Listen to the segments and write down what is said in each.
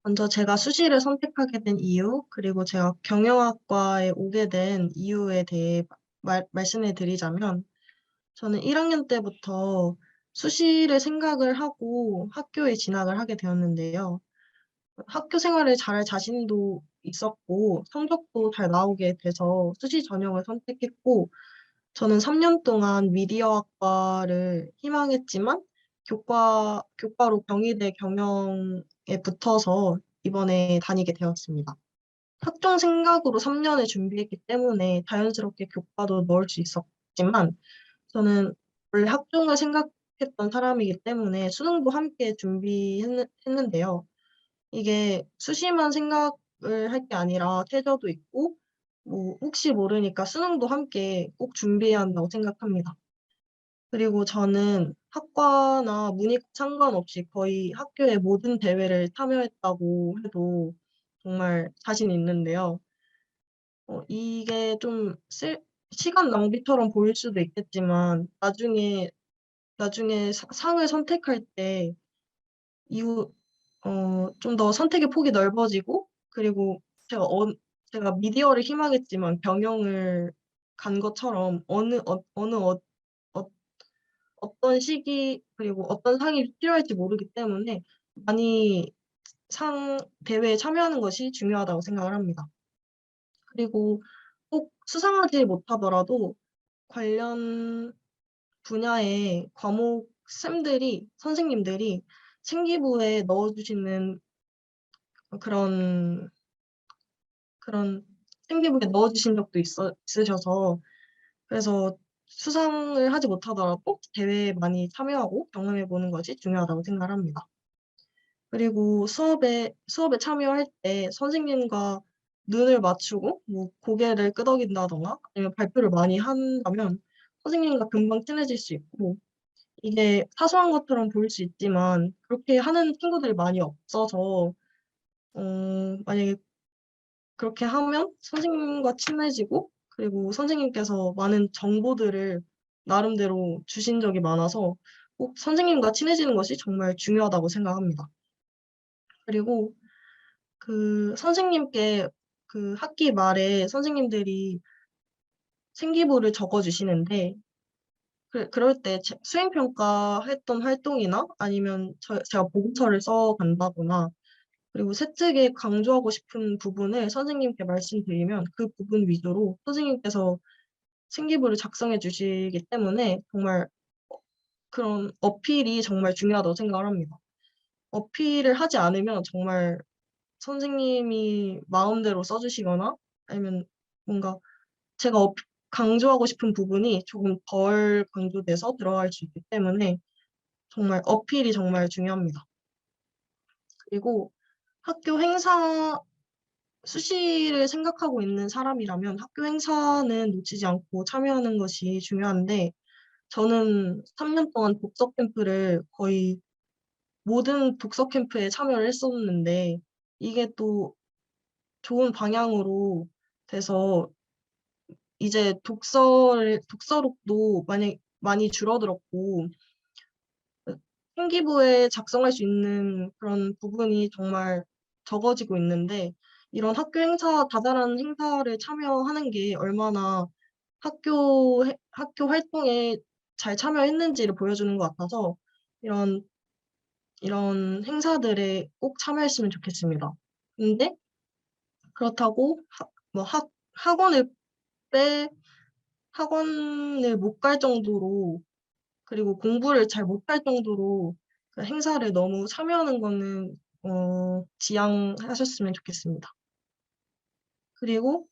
먼저 제가 수시를 선택하게 된 이유, 그리고 제가 경영학과에 오게 된 이유에 대해 말씀을 드리자면, 저는 1학년 때부터 수시를 생각을 하고 학교에 진학을 하게 되었는데요. 학교 생활을 잘할 자신도 있었고, 성적도 잘 나오게 돼서 수시 전형을 선택했고, 저는 3년 동안 미디어학과를 희망했지만, 교과로 경희대 경영에 붙어서 이번에 다니게 되었습니다. 학종 생각으로 3년을 준비했기 때문에 자연스럽게 교과도 넣을 수 있었지만, 저는 원래 학종을 생각했던 사람이기 때문에 수능도 함께 준비했는데요. 이게 수시만 생각을 할 게 아니라 최저도 있고, 뭐, 혹시 모르니까 수능도 함께 꼭 준비해야 한다고 생각합니다. 그리고 저는 학과나 문이과 상관없이 거의 학교의 모든 대회를 참여했다고 해도 정말 자신 있는데요. 이게 좀 시간 낭비처럼 보일 수도 있겠지만, 나중에 상을 선택할 때, 이후, 좀 더 선택의 폭이 넓어지고, 그리고 제가 미디어를 희망했지만 경영을 간 것처럼 어, 어떤 시기, 그리고 어떤 상이 필요할지 모르기 때문에 많이 대회에 참여하는 것이 중요하다고 생각을 합니다. 그리고 꼭 수상하지 못하더라도 관련 분야의 선생님들이 생기부에 넣어주시는 그런, 그런 생기부에 넣어주신 적도 있으셔서, 그래서 수상을 하지 못하더라도 대회에 많이 참여하고 경험해 보는 것이 중요하다고 생각합니다. 그리고 수업에 참여할 때 선생님과 눈을 맞추고 뭐 고개를 끄덕인다거나 아니면 발표를 많이 한다면 선생님과 금방 친해질 수 있고, 이게 사소한 것처럼 보일 수 있지만 그렇게 하는 친구들이 많이 없어서, 만약에 그렇게 하면 선생님과 친해지고, 그리고 선생님께서 많은 정보들을 나름대로 주신 적이 많아서 꼭 선생님과 친해지는 것이 정말 중요하다고 생각합니다. 그리고 선생님께 학기 말에 선생님들이 생기부를 적어주시는데, 그럴 때 수행평가 했던 활동이나 아니면 제가 보고서를 써 간다거나, 그리고 세특에 강조하고 싶은 부분을 선생님께 말씀드리면 그 부분 위주로 선생님께서 생기부를 작성해 주시기 때문에 정말 그런 어필이 정말 중요하다고 생각을 합니다. 어필을 하지 않으면 정말 선생님이 마음대로 써주시거나 아니면 뭔가 제가 강조하고 싶은 부분이 조금 덜 강조돼서 들어갈 수 있기 때문에 정말 어필이 정말 중요합니다. 그리고 학교 행사, 수시를 생각하고 있는 사람이라면 학교 행사는 놓치지 않고 참여하는 것이 중요한데, 저는 3년 동안 독서 캠프를 거의 모든 독서 캠프에 참여를 했었는데, 이게 또 좋은 방향으로 돼서 이제 독서록도 많이 줄어들었고, 생기부에 작성할 수 있는 그런 부분이 정말 적어지고 있는데, 이런 다양한 행사를 참여하는 게 얼마나 학교 활동에 잘 참여했는지를 보여주는 것 같아서, 이런, 이런 행사들에 꼭 참여했으면 좋겠습니다. 근데 그렇다고 뭐 학원을 빼, 학원을 못 갈 정도로, 그리고 공부를 잘 못할 정도로 그 행사를 너무 참여하는 거는 지양하셨으면 좋겠습니다. 그리고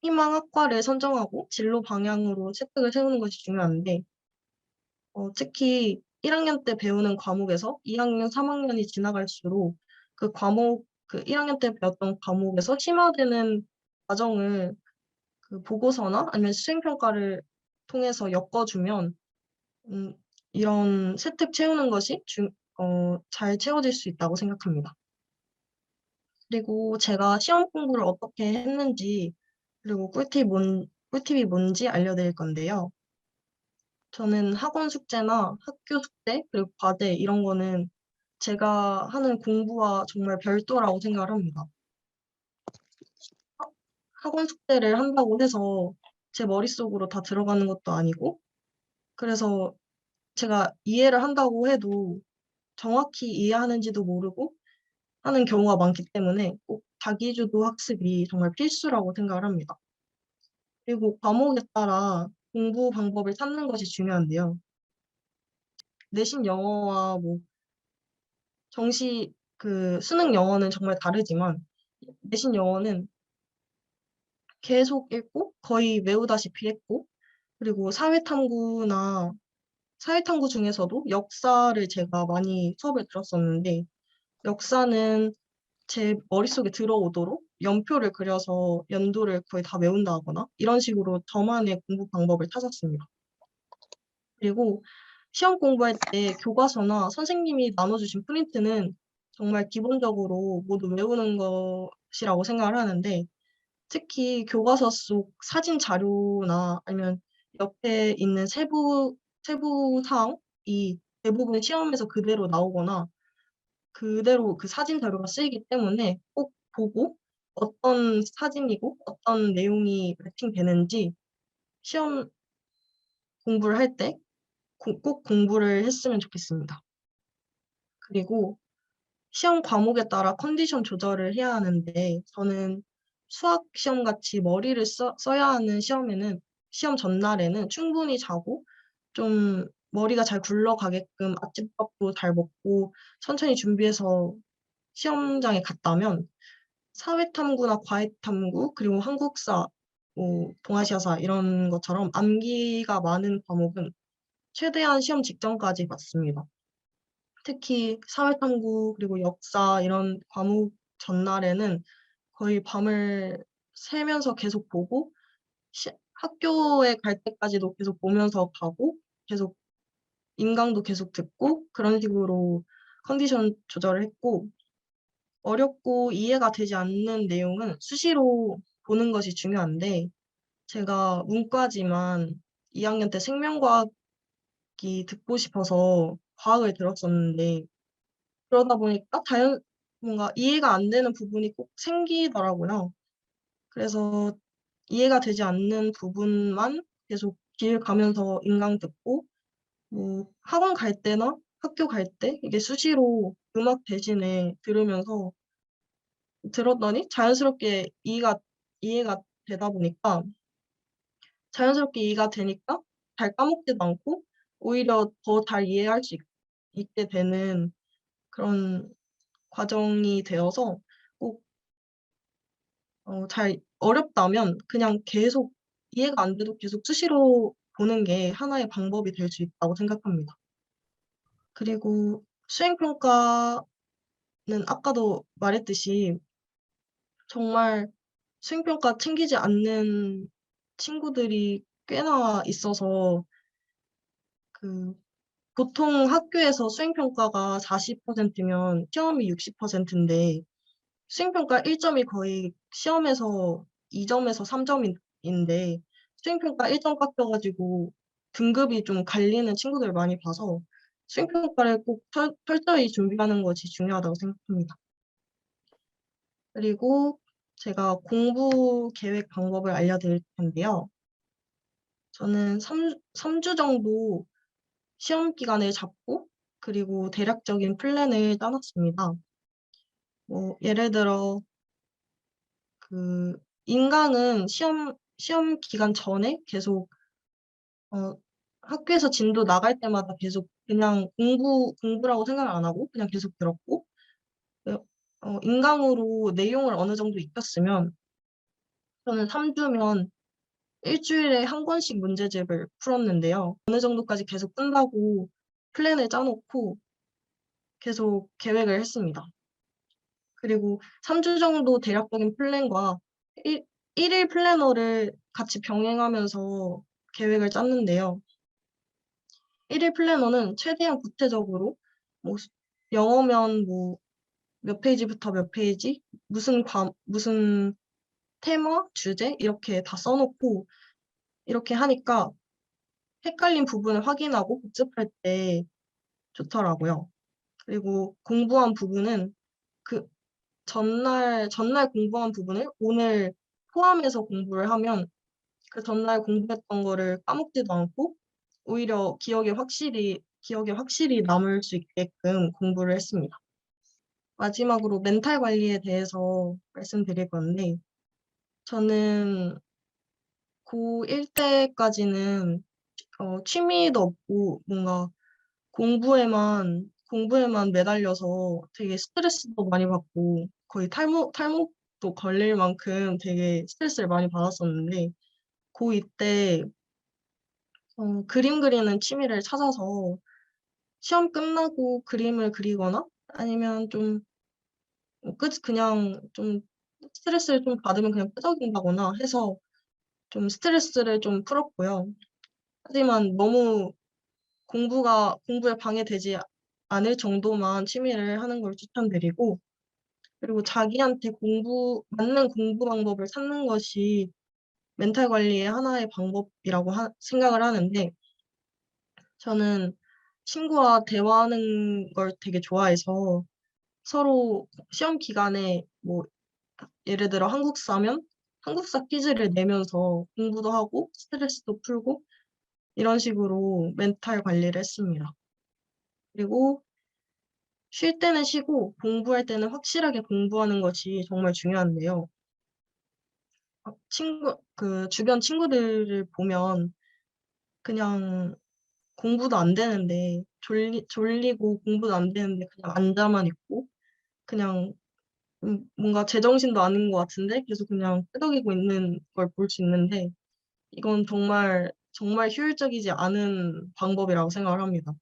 희망 학과를 선정하고 진로 방향으로 채택을 세우는 것이 중요한데, 특히 1학년 때 배우는 과목에서 2학년, 3학년이 지나갈수록 그 1학년 때 배웠던 과목에서 심화되는 과정을 보고서나 아니면 수행평가를 통해서 엮어주면 음, 이런 세특 채우는 것이 잘 채워질 수 있다고 생각합니다. 그리고 제가 시험 공부를 어떻게 했는지, 그리고 꿀팁이 뭔지 알려드릴 건데요. 저는 학원 숙제나 학교 숙제, 그리고 과제 이런 거는 제가 하는 공부와 정말 별도라고 생각을 합니다. 학원 숙제를 한다고 해서 제 머릿속으로 다 들어가는 것도 아니고, 그래서 제가 이해를 한다고 해도 정확히 이해하는지도 모르고 하는 경우가 많기 때문에 꼭 자기주도 학습이 정말 필수라고 생각을 합니다. 그리고 과목에 따라 공부 방법을 찾는 것이 중요한데요. 내신 영어와 뭐 수능 영어는 정말 다르지만 내신 영어는 계속 읽고 거의 외우다시피 했고, 그리고 사회탐구 중에서도 역사를 제가 많이 수업을 들었었는데, 역사는 제 머릿속에 들어오도록 연표를 그려서 연도를 거의 다 외운다거나 이런 식으로 저만의 공부 방법을 찾았습니다. 그리고 시험 공부할 때 교과서나 선생님이 나눠주신 프린트는 정말 기본적으로 모두 외우는 것이라고 생각을 하는데, 특히 교과서 속 사진 자료나 아니면 옆에 있는 세부 사항이 대부분 시험에서 그대로 나오거나 그대로 그 사진 자료가 쓰이기 때문에 꼭 보고 어떤 사진이고 어떤 내용이 매칭되는지 시험 공부를 할 때 꼭 공부를 했으면 좋겠습니다. 그리고 시험 과목에 따라 컨디션 조절을 해야 하는데, 저는 수학 시험 같이 머리를 써야 하는 시험 전날에는 충분히 자고 좀 머리가 잘 굴러가게끔 아침밥도 잘 먹고 천천히 준비해서 시험장에 갔다면, 사회탐구나 과외탐구 그리고 한국사, 뭐 동아시아사 이런 것처럼 암기가 많은 과목은 최대한 시험 직전까지 봤습니다. 특히 사회탐구 그리고 역사 이런 과목 전날에는 거의 밤을 새면서 계속 보고 학교에 갈 때까지도 계속 보면서 가고 계속 인강도 계속 듣고 그런 식으로 컨디션 조절을 했고, 어렵고 이해가 되지 않는 내용은 수시로 보는 것이 중요한데, 제가 문과지만 2학년 때 생명과학이 듣고 싶어서 과학을 들었었는데, 그러다 보니까 뭔가 이해가 안 되는 부분이 꼭 생기더라고요. 그래서 이해가 되지 않는 부분만 계속 길 가면서 인강 듣고, 뭐 학원 갈 때나 학교 갈 때 이게 수시로 음악 대신에 들으면서 들었더니 이해가 되다 보니까 자연스럽게 이해가 되니까 잘 까먹지도 않고 오히려 더 잘 이해할 수 있게 되는 그런 과정이 되어서, 꼭 어렵다면 그냥 계속 이해가 안 돼도 계속 수시로 보는 게 하나의 방법이 될 수 있다고 생각합니다. 그리고 수행평가는 아까도 말했듯이 정말 수행평가 챙기지 않는 친구들이 꽤나 있어서, 그 보통 학교에서 수행평가가 40%면 시험이 60%인데 수행평가 1점이 거의 시험에서 2점에서 3점인데 수행평가 1점 깎여가지고 등급이 좀 갈리는 친구들 많이 봐서 수행평가를 꼭 철저히 준비하는 것이 중요하다고 생각합니다. 그리고 제가 공부 계획 방법을 알려드릴 텐데요. 저는 3주 정도 시험 기간을 잡고 그리고 대략적인 플랜을 짜놨습니다. 뭐 예를 들어 그 인강은 시험 기간 전에 계속 어, 학교에서 진도 나갈 때마다 계속 그냥 공부라고 생각을 안 하고 그냥 계속 들었고, 인강으로 내용을 어느 정도 익혔으면 저는 3주면 일주일에 한 권씩 문제집을 풀었는데요. 어느 정도까지 계속 푼다고 플랜을 짜놓고 계속 계획을 했습니다. 그리고 3주 정도 대략적인 플랜과 1일 플래너를 같이 병행하면서 계획을 짰는데요. 1일 플래너는 최대한 구체적으로 뭐 영어면 뭐 몇 페이지부터 몇 페이지, 무슨 테마, 주제 이렇게 다 써놓고 이렇게 하니까 헷갈린 부분을 확인하고 복습할 때 좋더라고요. 그리고 공부한 부분은 그 전날 공부한 부분을 오늘 포함해서 공부를 하면 그 전날 공부했던 거를 까먹지도 않고 오히려 기억에 확실히 남을 수 있게끔 공부를 했습니다. 마지막으로 멘탈 관리에 대해서 말씀드릴 건데, 저는 고1 때까지는 취미도 없고 뭔가 공부에만 매달려서 되게 스트레스도 많이 받고 거의 탈목도 걸릴 만큼 되게 스트레스를 많이 받았었는데, 고2 때 그림 그리는 취미를 찾아서 시험 끝나고 그림을 그리거나 아니면 그냥 좀 스트레스를 좀 받으면 그냥 끄적인다거나 해서 좀 스트레스를 좀 풀었고요. 하지만 너무 공부에 방해되지 않을 정도만 취미를 하는 걸 추천드리고, 그리고 자기한테 맞는 공부 방법을 찾는 것이 멘탈 관리의 하나의 방법이라고 생각을 하는데, 저는 친구와 대화하는 걸 되게 좋아해서 서로 시험 기간에 뭐 예를 들어 한국사면 한국사 퀴즈를 내면서 공부도 하고 스트레스도 풀고 이런 식으로 멘탈 관리를 했습니다. 그리고 쉴 때는 쉬고 공부할 때는 확실하게 공부하는 것이 정말 중요한데요. 주변 친구들을 보면 그냥 공부도 안 되는데 졸리고 공부도 안 되는데 그냥 앉아만 있고 그냥 뭔가 제정신도 아닌 것 같은데 계속 그냥 끄덕이고 있는 걸 볼 수 있는데 이건 정말 정말 효율적이지 않은 방법이라고 생각을 합니다.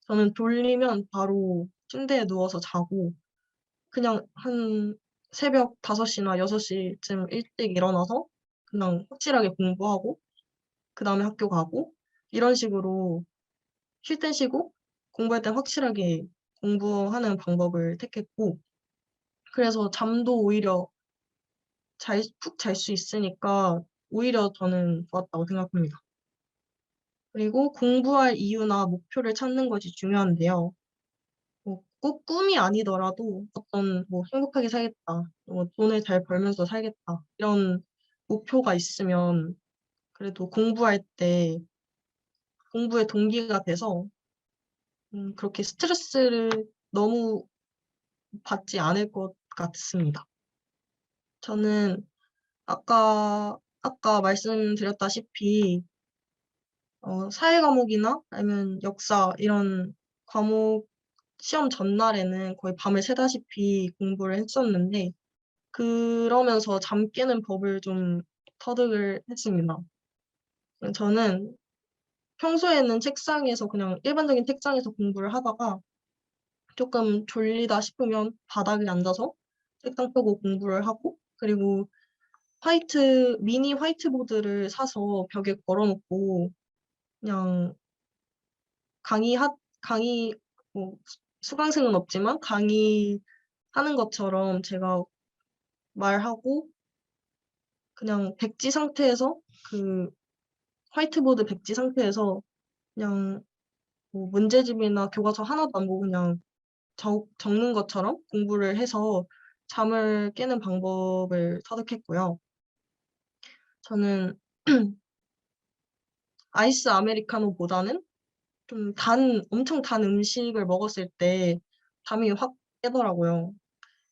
저는 졸리면 바로 침대에 누워서 자고 그냥 한 새벽 5시나 6시쯤 일찍 일어나서 그냥 확실하게 공부하고 그다음에 학교 가고 이런 식으로 쉴 땐 쉬고 공부할 땐 확실하게 공부하는 방법을 택했고 그래서 잠도 오히려 푹 잘 수 있으니까 오히려 저는 좋았다고 생각합니다. 그리고 공부할 이유나 목표를 찾는 것이 중요한데요. 꼭 꿈이 아니더라도 어떤 뭐 행복하게 살겠다, 뭐 돈을 잘 벌면서 살겠다, 이런 목표가 있으면 그래도 공부할 때 공부에 동기가 돼서 그렇게 스트레스를 너무 받지 않을 것 같습니다. 저는 아까 말씀드렸다시피 사회 과목이나 아니면 역사 이런 과목 시험 전날에는 거의 밤을 새다시피 공부를 했었는데 그러면서 잠 깨는 법을 좀 터득을 했습니다. 저는 평소에는 책상에서 그냥 일반적인 책상에서 공부를 하다가 조금 졸리다 싶으면 바닥에 앉아서 책상 펴고 공부를 하고 그리고 미니 화이트보드를 사서 벽에 걸어놓고 그냥 강의, 뭐, 수강생은 없지만 강의하는 것처럼 제가 말하고 그냥 그 화이트보드 백지 상태에서 그냥 뭐 문제집이나 교과서 하나도 안 보고 그냥 적는 것처럼 공부를 해서 잠을 깨는 방법을 터득했고요. 저는 아이스 아메리카노보다는 엄청 단 음식을 먹었을 때 잠이 확 깨더라고요.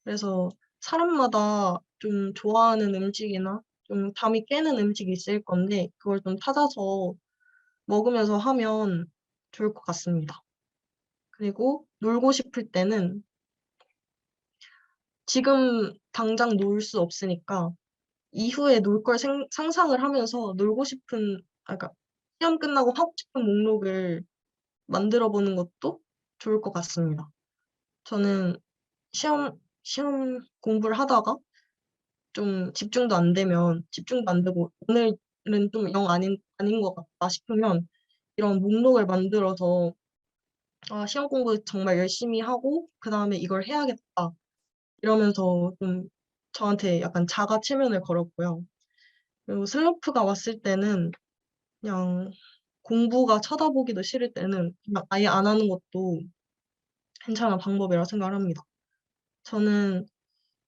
그래서 사람마다 좀 좋아하는 음식이나 좀 잠이 깨는 음식이 있을 건데 그걸 좀 찾아서 먹으면서 하면 좋을 것 같습니다. 그리고 놀고 싶을 때는 지금 당장 놀 수 없으니까 이후에 놀 걸 상상을 하면서 그러니까 시험 끝나고 하고 싶은 목록을 만들어 보는 것도 좋을 것 같습니다. 저는 시험 공부를 하다가 좀 집중도 안 되고 오늘은 좀 아닌 것 같다 싶으면 이런 목록을 만들어서 시험 공부 정말 열심히 하고 그 다음에 이걸 해야겠다 이러면서 좀 저한테 약간 자가 체면을 걸었고요. 그리고 슬럼프가 왔을 때는 그냥 공부가 쳐다보기도 싫을 때는 그냥 아예 안 하는 것도 괜찮은 방법이라고 생각을 합니다. 저는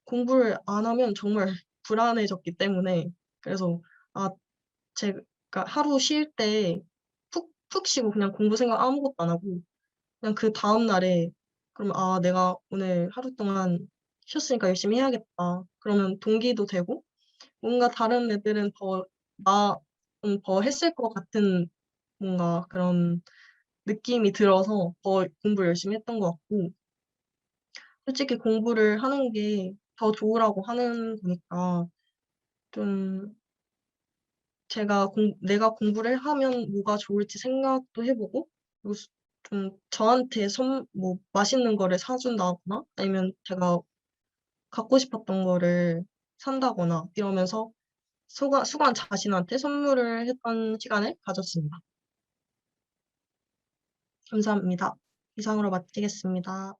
공부를 안 하면 정말 불안해졌기 때문에 그래서 아 제가 하루 쉴 때 푹 쉬고 그냥 공부 생각 아무것도 안 하고 그냥 그다음 날에 그럼 '아 내가 오늘 하루 동안 쉬었으니까 열심히 해야겠다.' 그러면 동기도 되고 뭔가 다른 애들은 나 더 했을 것 같은 뭔가 그런 느낌이 들어서 더 공부를 열심히 했던 것 같고 솔직히 공부를 하는 게 더 좋으라고 하는 거니까 좀 내가 공부를 하면 뭐가 좋을지 생각도 해 보고 그리고 좀 저한테 맛있는 거를 사 준다거나 아니면 제가 갖고 싶었던 거를 산다거나 이러면서 수강 자신한테 선물을 했던 시간을 가졌습니다. 감사합니다. 이상으로 마치겠습니다.